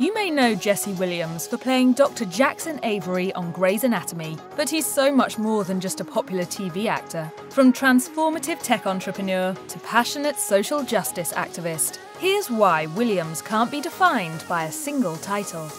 You may know Jesse Williams for playing Dr. Jackson Avery on Grey's Anatomy, but he's so much more than just a popular TV actor. From transformative tech entrepreneur to passionate social justice activist, here's why Williams can't be defined by a single title.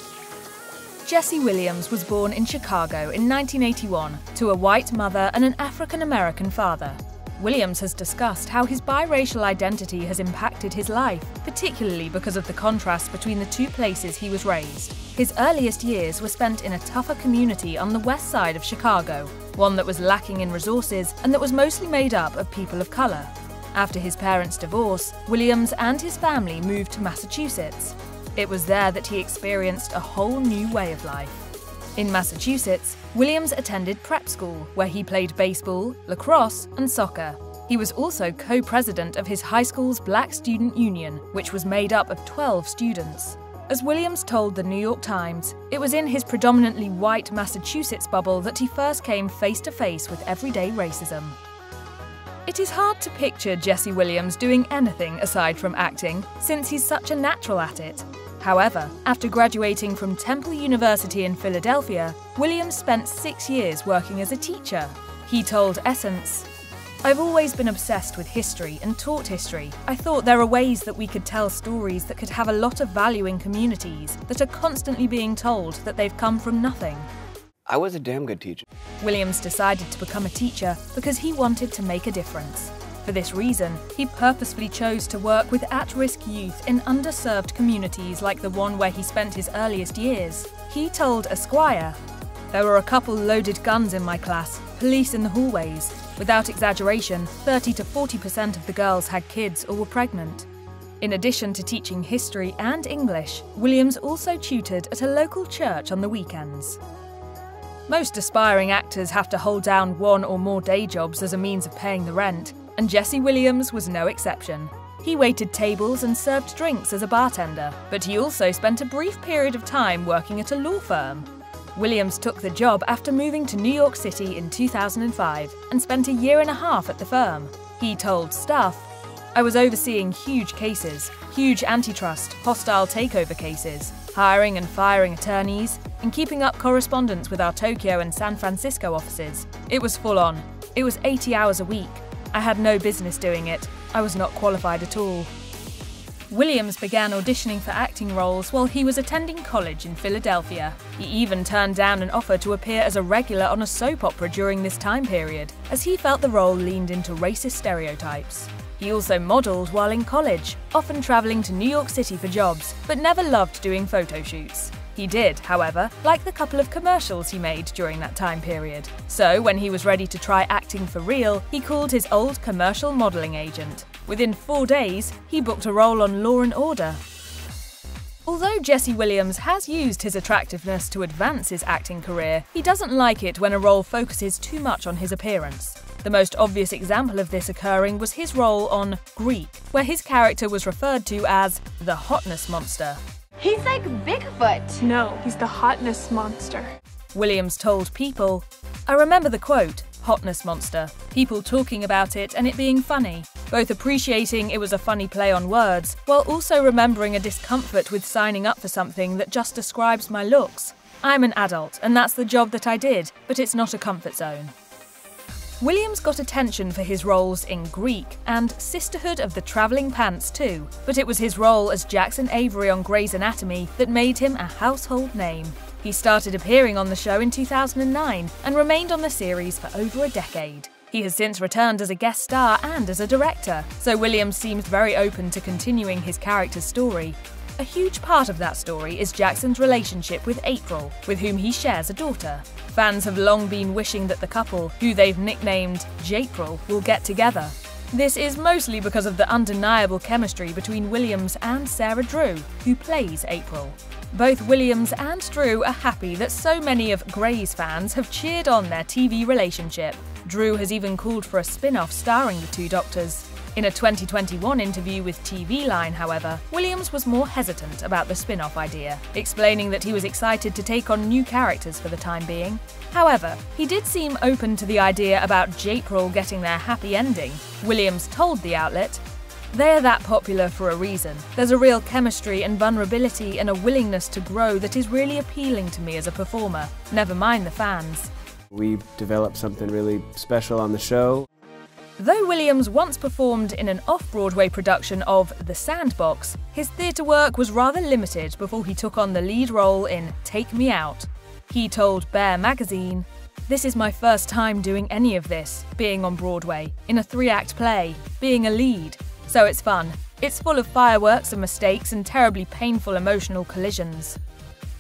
Jesse Williams was born in Chicago in 1981 to a white mother and an African-American father. Williams has discussed how his biracial identity has impacted his life, particularly because of the contrast between the two places he was raised. His earliest years were spent in a tougher community on the west side of Chicago, one that was lacking in resources and that was mostly made up of people of color. After his parents' divorce, Williams and his family moved to Massachusetts. It was there that he experienced a whole new way of life. In Massachusetts, Williams attended prep school, where he played baseball, lacrosse, and soccer. He was also co-president of his high school's Black Student Union, which was made up of 12 students. As Williams told the New York Times, it was in his predominantly white Massachusetts bubble that he first came face-to-face with everyday racism. It is hard to picture Jesse Williams doing anything aside from acting, since he's such a natural at it. However, after graduating from Temple University in Philadelphia, Williams spent 6 years working as a teacher. He told Essence, "I've always been obsessed with history and taught history. I thought there are ways that we could tell stories that could have a lot of value in communities that are constantly being told that they've come from nothing." I was a damn good teacher. Williams decided to become a teacher because he wanted to make a difference. For this reason, he purposefully chose to work with at-risk youth in underserved communities like the one where he spent his earliest years. He told Esquire, "There were a couple loaded guns in my class, police in the hallways. Without exaggeration, 30 to 40% of the girls had kids or were pregnant." In addition to teaching history and English, Williams also tutored at a local church on the weekends. Most aspiring actors have to hold down one or more day jobs as a means of paying the rent, and Jesse Williams was no exception. He waited tables and served drinks as a bartender, but he also spent a brief period of time working at a law firm. Williams took the job after moving to New York City in 2005 and spent a year and a half at the firm. He told staff, "I was overseeing huge cases, huge antitrust, hostile takeover cases, hiring and firing attorneys, and keeping up correspondence with our Tokyo and San Francisco offices. It was full on. It was 80 hours a week. I had no business doing it. I was not qualified at all." Williams began auditioning for acting roles while he was attending college in Philadelphia. He even turned down an offer to appear as a regular on a soap opera during this time period, as he felt the role leaned into racist stereotypes. He also modelled while in college, often travelling to New York City for jobs, but never loved doing photo shoots. He did, however, like the couple of commercials he made during that time period. So, when he was ready to try acting for real, he called his old commercial modelling agent. Within 4 days, he booked a role on Law & Order. Although Jesse Williams has used his attractiveness to advance his acting career, he doesn't like it when a role focuses too much on his appearance. The most obvious example of this occurring was his role on Greek, where his character was referred to as the hotness monster. He's like Bigfoot. No, he's the hotness monster. Williams told People, "I remember the quote, hotness monster, people talking about it and it being funny, both appreciating it was a funny play on words, while also remembering a discomfort with signing up for something that just describes my looks. I'm an adult and that's the job that I did, but it's not a comfort zone." Williams got attention for his roles in Greek and Sisterhood of the Travelling Pants too, but it was his role as Jackson Avery on Grey's Anatomy that made him a household name. He started appearing on the show in 2009 and remained on the series for over a decade. He has since returned as a guest star and as a director, so Williams seems very open to continuing his character's story. A huge part of that story is Jackson's relationship with April, with whom he shares a daughter. Fans have long been wishing that the couple, who they've nicknamed Japril, will get together. This is mostly because of the undeniable chemistry between Williams and Sarah Drew, who plays April. Both Williams and Drew are happy that so many of Grey's fans have cheered on their TV relationship. Drew has even called for a spin-off starring the two doctors. In a 2021 interview with TV Line, however, Williams was more hesitant about the spin-off idea, explaining that he was excited to take on new characters for the time being. However, he did seem open to the idea about Japril getting their happy ending. Williams told the outlet, They are that popular for a reason. There's a real chemistry and vulnerability and a willingness to grow that is really appealing to me as a performer, never mind the fans. We developed something really special on the show. Though Williams once performed in an off-Broadway production of The Sandbox, his theatre work was rather limited before he took on the lead role in Take Me Out. He told Bear magazine, "This is my first time doing any of this, being on Broadway, in a 3-act play, being a lead. So it's fun. It's full of fireworks and mistakes and terribly painful emotional collisions."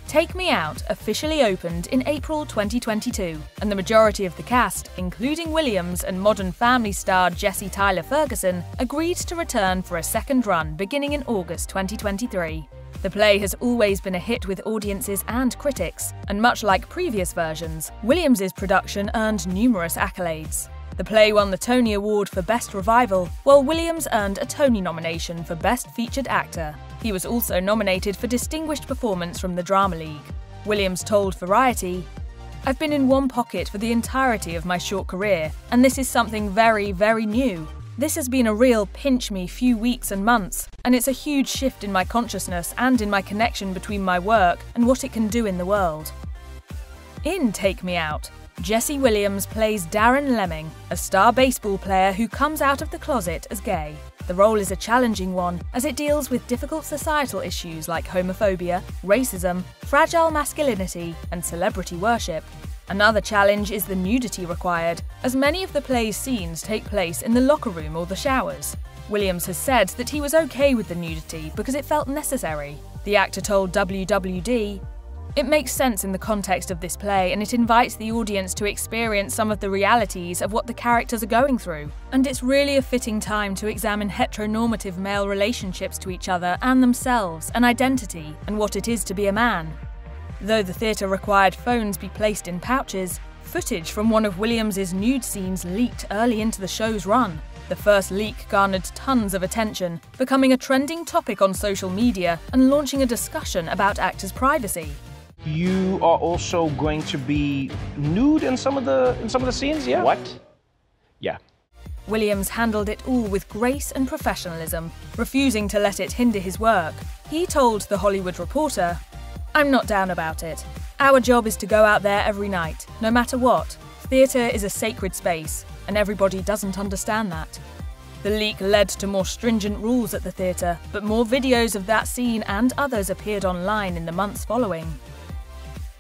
Take Me Out officially opened in April 2022, and the majority of the cast, including Williams and Modern Family star Jesse Tyler Ferguson, agreed to return for a second run beginning in August 2023. The play has always been a hit with audiences and critics, and much like previous versions, Williams's production earned numerous accolades. The play won the Tony Award for Best Revival, while Williams earned a Tony nomination for Best Featured Actor. He was also nominated for Distinguished Performance from the Drama League. Williams told Variety, "I've been in one pocket for the entirety of my short career, and this is something very, very new. This has been a real pinch-me few weeks and months, and it's a huge shift in my consciousness and in my connection between my work and what it can do in the world." In Take Me Out, Jesse Williams plays Darren Lemming, a star baseball player who comes out of the closet as gay. The role is a challenging one, as it deals with difficult societal issues like homophobia, racism, fragile masculinity, and celebrity worship. Another challenge is the nudity required, as many of the play's scenes take place in the locker room or the showers. Williams has said that he was okay with the nudity because it felt necessary. The actor told WWD, "It makes sense in the context of this play, and it invites the audience to experience some of the realities of what the characters are going through. And it's really a fitting time to examine heteronormative male relationships to each other and themselves, and identity, and what it is to be a man." Though the theatre required phones be placed in pouches, footage from one of Williams's nude scenes leaked early into the show's run. The first leak garnered tons of attention, becoming a trending topic on social media and launching a discussion about actors' privacy. You are also going to be nude in some of the scenes, yeah? What? Yeah. Williams handled it all with grace and professionalism, refusing to let it hinder his work. He told The Hollywood Reporter, "I'm not down about it. Our job is to go out there every night, no matter what. Theatre is a sacred space, and everybody doesn't understand that." The leak led to more stringent rules at the theatre, but more videos of that scene and others appeared online in the months following.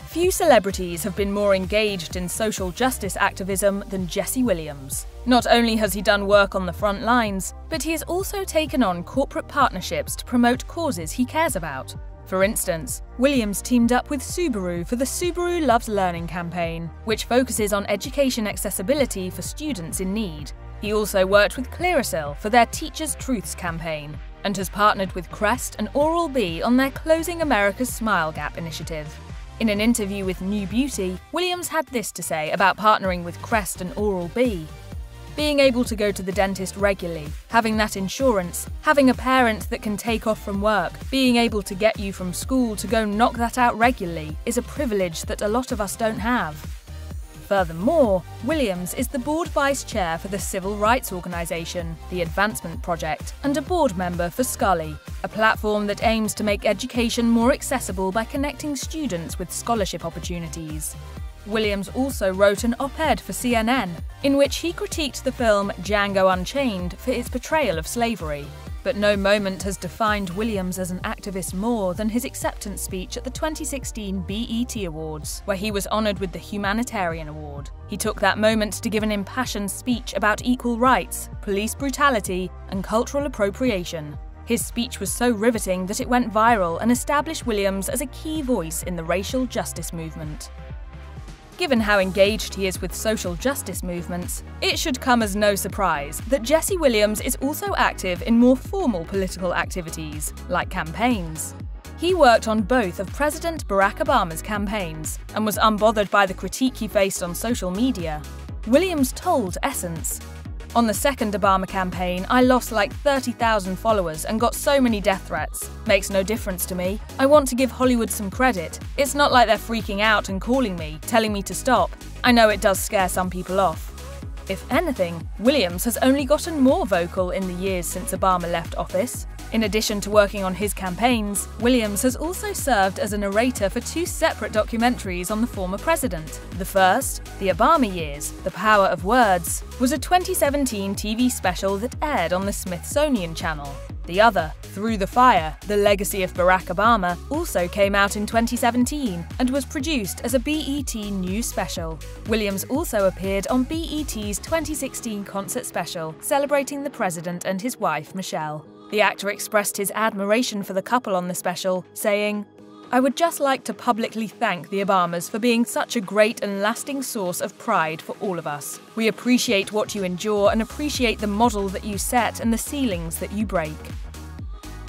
Few celebrities have been more engaged in social justice activism than Jesse Williams. Not only has he done work on the front lines, but he has also taken on corporate partnerships to promote causes he cares about. For instance, Williams teamed up with Subaru for the Subaru Loves Learning campaign, which focuses on education accessibility for students in need. He also worked with Clearasil for their Teachers' Truths campaign, and has partnered with Crest and Oral-B on their Closing America's Smile Gap initiative. In an interview with New Beauty, Williams had this to say about partnering with Crest and Oral-B. "Being able to go to the dentist regularly, having that insurance, having a parent that can take off from work, being able to get you from school to go knock that out regularly is a privilege that a lot of us don't have." Furthermore, Williams is the board vice chair for the civil rights organisation, the Advancement Project, and a board member for Scully, a platform that aims to make education more accessible by connecting students with scholarship opportunities. Williams also wrote an op-ed for CNN, in which he critiqued the film Django Unchained for its portrayal of slavery. But no moment has defined Williams as an activist more than his acceptance speech at the 2016 BET Awards, where he was honoured with the Humanitarian Award. He took that moment to give an impassioned speech about equal rights, police brutality, and cultural appropriation. His speech was so riveting that it went viral and established Williams as a key voice in the racial justice movement. Given how engaged he is with social justice movements, it should come as no surprise that Jesse Williams is also active in more formal political activities, like campaigns. He worked on both of President Barack Obama's campaigns, and was unbothered by the critique he faced on social media. Williams told Essence, "On the second Obama campaign, I lost like 30,000 followers and got so many death threats. Makes no difference to me. I want to give Hollywood some credit. It's not like they're freaking out and calling me, telling me to stop. I know it does scare some people off." If anything, Williams has only gotten more vocal in the years since Obama left office. In addition to working on his campaigns, Williams has also served as a narrator for 2 separate documentaries on the former president. The first, The Obama Years, The Power of Words, was a 2017 TV special that aired on the Smithsonian Channel. The other, Through the Fire, The Legacy of Barack Obama, also came out in 2017 and was produced as a BET News special. Williams also appeared on BET's 2016 concert special celebrating the president and his wife, Michelle. The actor expressed his admiration for the couple on the special, saying, "I would just like to publicly thank the Obamas for being such a great and lasting source of pride for all of us. We appreciate what you endure and appreciate the model that you set and the ceilings that you break."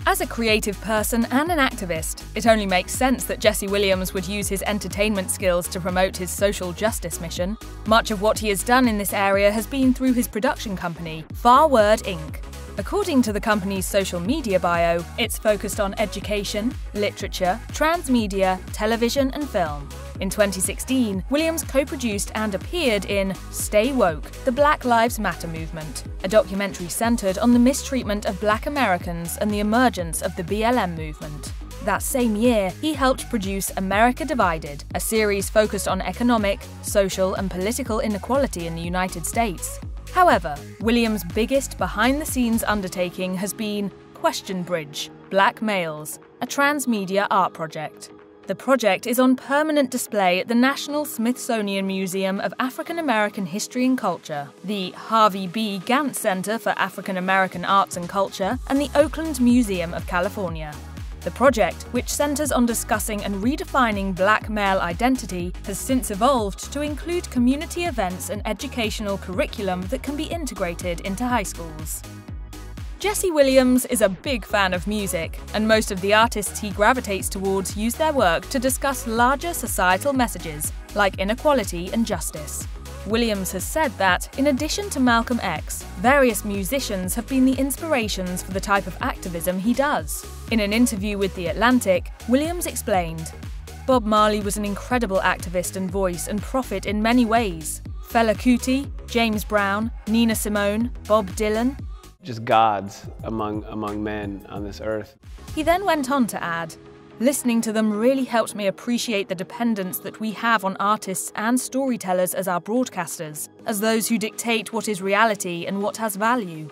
As a creative person and an activist, it only makes sense that Jesse Williams would use his entertainment skills to promote his social justice mission. Much of what he has done in this area has been through his production company, Farword Inc. According to the company's social media bio, it's focused on education, literature, transmedia, television and film. In 2016, Williams co-produced and appeared in Stay Woke, the Black Lives Matter movement, a documentary centered on the mistreatment of Black Americans and the emergence of the BLM movement. That same year, he helped produce America Divided, a series focused on economic, social and political inequality in the United States. However, Williams' biggest behind-the-scenes undertaking has been Question Bridge, Black Males, a transmedia art project. The project is on permanent display at the National Smithsonian Museum of African American History and Culture, the Harvey B. Gantt Center for African American Arts and Culture, and the Oakland Museum of California. The project, which centers on discussing and redefining Black male identity, has since evolved to include community events and educational curriculum that can be integrated into high schools. Jesse Williams is a big fan of music, and most of the artists he gravitates towards use their work to discuss larger societal messages, like inequality and justice. Williams has said that, in addition to Malcolm X, various musicians have been the inspirations for the type of activism he does. In an interview with The Atlantic, Williams explained, "Bob Marley was an incredible activist and voice and prophet in many ways. Fela Kuti, James Brown, Nina Simone, Bob Dylan." Just gods among men on this earth. He then went on to add, "Listening to them really helped me appreciate the dependence that we have on artists and storytellers as our broadcasters, as those who dictate what is reality and what has value."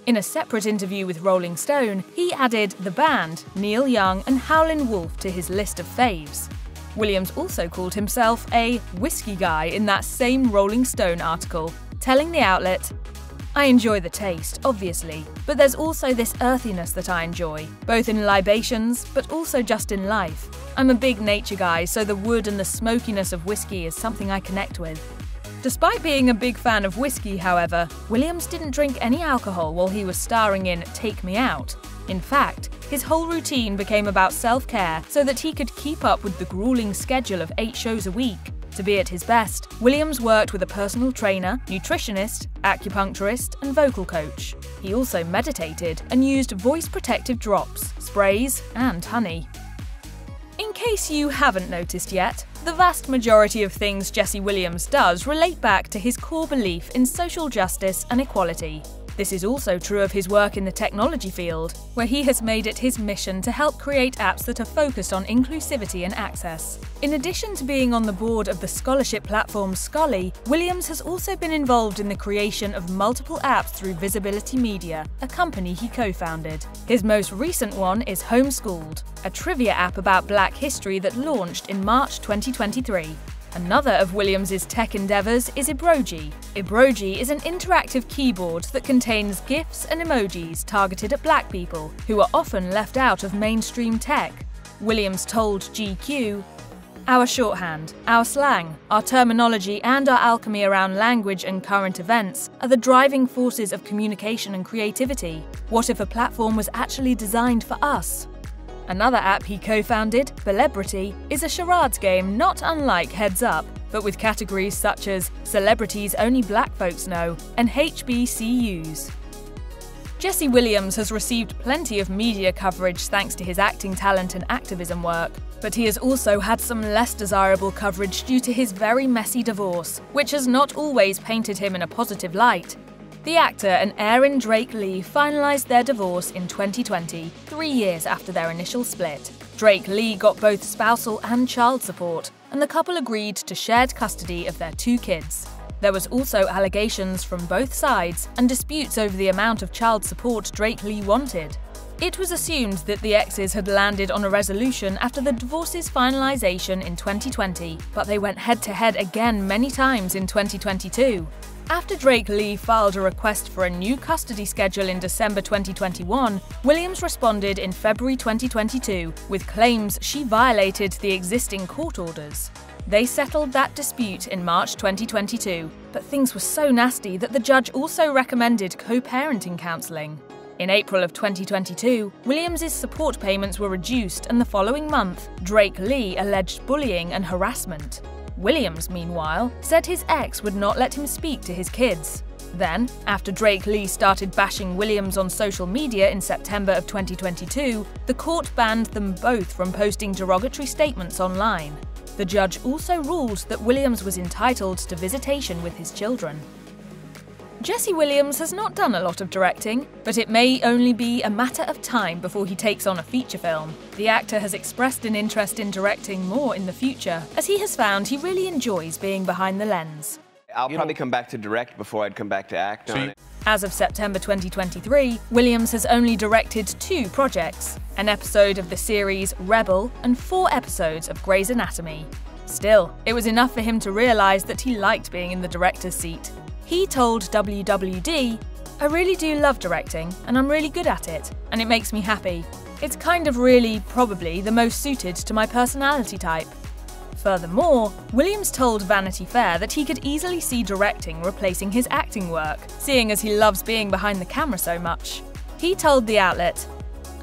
In a separate interview with Rolling Stone, he added the band, Neil Young and Howlin' Wolf to his list of faves. Williams also called himself a whiskey guy in that same Rolling Stone article, telling the outlet, "I enjoy the taste, obviously, but there's also this earthiness that I enjoy, both in libations, but also just in life. I'm a big nature guy, so the wood and the smokiness of whiskey is something I connect with." Despite being a big fan of whiskey, however, Williams didn't drink any alcohol while he was starring in Take Me Out. In fact, his whole routine became about self-care so that he could keep up with the grueling schedule of 8 shows a week. To be at his best, Williams worked with a personal trainer, nutritionist, acupuncturist, and vocal coach. He also meditated and used voice protective drops, sprays, and honey. In case you haven't noticed yet, the vast majority of things Jesse Williams does relate back to his core belief in social justice and equality. This is also true of his work in the technology field, where he has made it his mission to help create apps that are focused on inclusivity and access. In addition to being on the board of the scholarship platform Scully, Williams has also been involved in the creation of multiple apps through Visibility Media, a company he co-founded. His most recent one is Homeschooled, a trivia app about Black history that launched in March 2023. Another of Williams' tech endeavours is Ebroji. Ebroji is an interactive keyboard that contains GIFs and emojis targeted at Black people, who are often left out of mainstream tech. Williams told GQ, "Our shorthand, our slang, our terminology and our alchemy around language and current events are the driving forces of communication and creativity. What if a platform was actually designed for us?" Another app he co-founded, Celebrity, is a charades game not unlike Heads Up, but with categories such as celebrities only Black folks know and HBCUs. Jesse Williams has received plenty of media coverage thanks to his acting talent and activism work, but he has also had some less desirable coverage due to his very messy divorce, which has not always painted him in a positive light. The actor and Erin Drake Lee finalised their divorce in 2020, 3 years after their initial split. Drake Lee got both spousal and child support, and the couple agreed to shared custody of their 2 kids. There was also allegations from both sides and disputes over the amount of child support Drake Lee wanted. It was assumed that the exes had landed on a resolution after the divorce's finalisation in 2020, but they went head-to-head again many times in 2022. After Drake Lee filed a request for a new custody schedule in December 2021, Williams responded in February 2022 with claims she violated the existing court orders. They settled that dispute in March 2022, but things were so nasty that the judge also recommended co-parenting counselling. In April of 2022, Williams' support payments were reduced, and the following month, Drake Lee alleged bullying and harassment. Williams, meanwhile, said his ex would not let him speak to his kids. Then, after Drake Lee started bashing Williams on social media in September of 2022, the court banned them both from posting derogatory statements online. The judge also ruled that Williams was entitled to visitation with his children. Jesse Williams has not done a lot of directing, but it may only be a matter of time before he takes on a feature film. The actor has expressed an interest in directing more in the future, as he has found he really enjoys being behind the lens. I'll probably come back to direct before I'd come back to act on it. As of September 2023, Williams has only directed 2 projects, an episode of the series Rebel and 4 episodes of Grey's Anatomy. Still, it was enough for him to realise that he liked being in the director's seat. He told WWD, "I really do love directing, and I'm really good at it, and it makes me happy. It's kind of really, probably, the most suited to my personality type." Furthermore, Williams told Vanity Fair that he could easily see directing replacing his acting work, seeing as he loves being behind the camera so much. He told the outlet,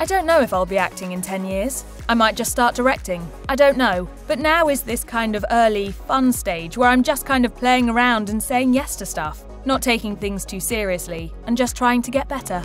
"I don't know if I'll be acting in 10 years. I might just start directing. I don't know. But now is this kind of early, fun stage where I'm just kind of playing around and saying yes to stuff, not taking things too seriously, and just trying to get better."